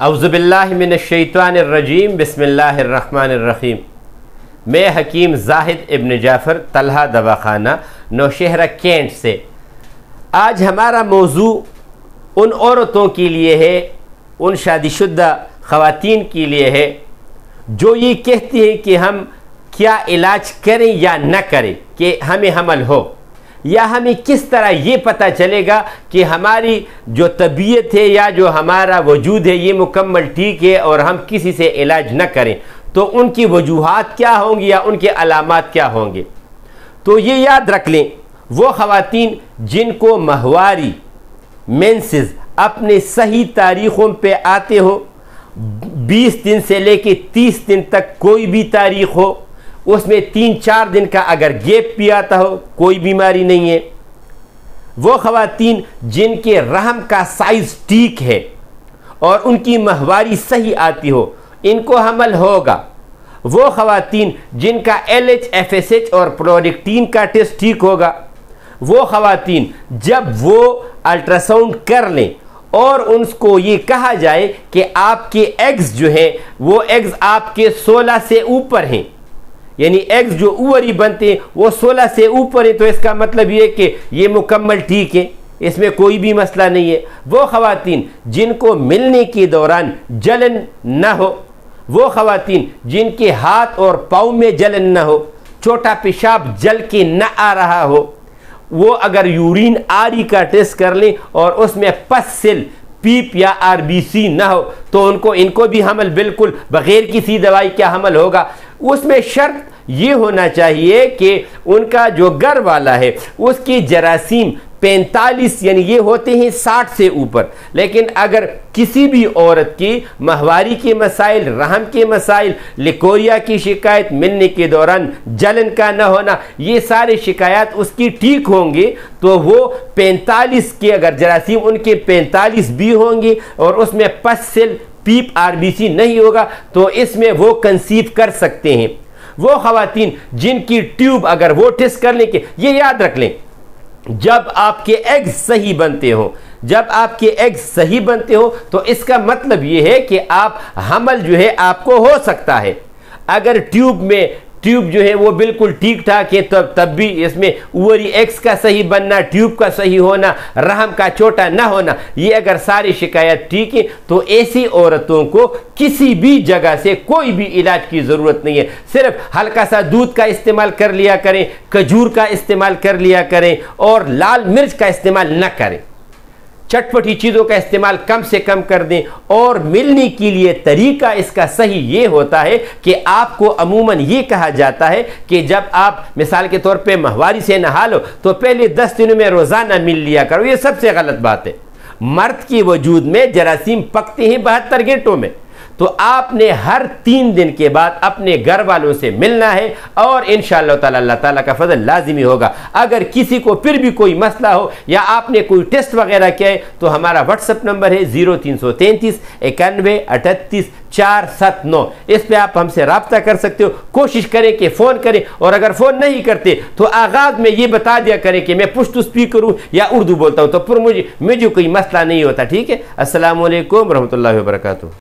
اعوذ باللہ من الشیطان الرجیم بسم اللہ الرحمن الرحیم۔ میں حکیم زاہد ابن جعفر طلحہ دواخانہ نوشہرہ کینٹ سے۔ آج ہمارا موضوع ان عورتوں کے لیے ہے، ان شادی شدہ خواتین کے لیے ہے جو یہ کہتی ہیں کہ ہم کیا علاج کریں یا نہ کریں کہ ہمیں حمل ہو، یا ہمیں کس طرح یہ پتہ چلے گا کہ ہماری جو طبیعت ہے یا جو ہمارا وجود ہے یہ مکمل ٹھیک ہے اور ہم کسی سے علاج نہ کریں۔ تو ان کی وجوہات کیا ہوں گی یا ان کے علامات کیا ہوں گے؟ تو یہ یاد رکھ لیں، وہ خواتین جن کو ماہواری مینسز اپنے صحیح تاریخوں پہ آتے ہو، 20 دن سے لے کے 30 دن تک کوئی بھی تاریخ ہو، اس میں 3-4 دن کا اگر گیپ بھی آتا ہو کوئی بیماری نہیں ہے، وہ خواتین جن کے رحم کا سائز ٹھیک ہے اور ان کی ماہواری صحیح آتی ہو، ان کو حمل ہوگا۔ وہ خواتین جن کا LH FSH اور پروڈکٹین کا ٹیسٹ ٹھیک ہوگا۔ وہ خواتین جب وہ الٹراساؤنڈ کر لیں اور ان کو یہ کہا جائے کہ آپ کے ایگز جو ہیں وہ ایگز آپ کے 16 سے اوپر ہیں، یعنی ایگز جو اووری بنتے ہیں وہ 16 سے اوپر ہیں، تو اس کا مطلب یہ کہ یہ مکمل ٹھیک ہے، اس میں کوئی بھی مسئلہ نہیں ہے۔ وہ خواتین جن کو ملنے کے دوران جلن نہ ہو، وہ خواتین جن کے ہاتھ اور پاؤں میں جلن نہ ہو، چھوٹا پیشاب جل کے نہ آ رہا ہو، وہ اگر یورین آری کا ٹیسٹ کر لیں اور اس میں پس سیل پیپ یا RBC نہ ہو تو ان کو بھی حمل بالکل بغیر کسی دوائی کیا حمل ہوگا۔ اس میں شرط یہ ہونا چاہیے کہ ان کا جو گھر والا ہے اس کی جراثیم 45 یعنی یہ ہوتے ہیں 60 سے اوپر۔ لیکن اگر کسی بھی عورت کی ماہواری کے مسائل، رحم کے مسائل، لیکوریا کی شکایت، ملنے کے دوران جلن کا نہ ہونا، یہ سارے شکایات اس کی ٹھیک ہوں گے تو وہ 45 کے اگر جراثیم ان کے 45 بھی ہوں گے اور اس میں پس سیل پیپ RBC نہیں ہوگا تو اس میں وہ کنسیو کر سکتے ہیں۔ وہ خواتین جن کی ٹیوب اگر وہ ٹیسٹ کر لیں، کہ یہ یاد رکھ لیں، جب آپ کے ایگز صحیح بنتے ہوں، جب آپ کے ایگز صحیح بنتے ہوں تو اس کا مطلب یہ ہے کہ آپ حمل جو ہے آپ کو ہو سکتا ہے۔ اگر ٹیوب جو ہے وہ بالکل ٹھیک ٹھاک ہے تب بھی اس میں اووری ایگز کا صحیح بننا، ٹیوب کا صحیح ہونا، رحم کا چھوٹا نہ ہونا، یہ اگر ساری شکایت ٹھیک ہے تو ایسی عورتوں کو کسی بھی جگہ سے کوئی بھی علاج کی ضرورت نہیں ہے۔ صرف ہلکا سا دودھ کا استعمال کر لیا کریں، کھجور کا استعمال کر لیا کریں اور لال مرچ کا استعمال نہ کریں، چٹپٹی چیزوں کا استعمال کم سے کم کر دیں۔ اور ملنے کے لیے طریقہ اس کا صحیح یہ ہوتا ہے کہ آپ کو عموماً یہ کہا جاتا ہے کہ جب آپ مثال کے طور پہ ماہواری سے نہا لو تو پہلے 10 دنوں میں روزانہ مل لیا کرو۔ یہ سب سے غلط بات ہے۔ مرد کے وجود میں جراثیم پکتے ہیں 72 گھنٹوں میں، تو آپ نے ہر 3 دن کے بعد اپنے گھر والوں سے ملنا ہے اور انشاءاللہ تعالی اللہ تعالیٰ کا فضل لازمی ہوگا۔ اگر کسی کو پھر بھی کوئی مسئلہ ہو یا آپ نے کوئی ٹیسٹ وغیرہ کیا ہے تو ہمارا واٹس ایپ نمبر ہے 0333 91 38 479، اس پہ آپ ہم سے رابطہ کر سکتے ہو۔ کوشش کریں کہ فون کریں، اور اگر فون نہیں کرتے تو آغاز میں یہ بتا دیا کریں کہ میں پشتو اسپیکر ہوں یا اردو بولتا ہوں، تو پھر مجھے کوئی مسئلہ نہیں ہوتا۔ ٹھیک ہے؟ السلام علیکم ورحمۃ اللہ وبرکاتہ۔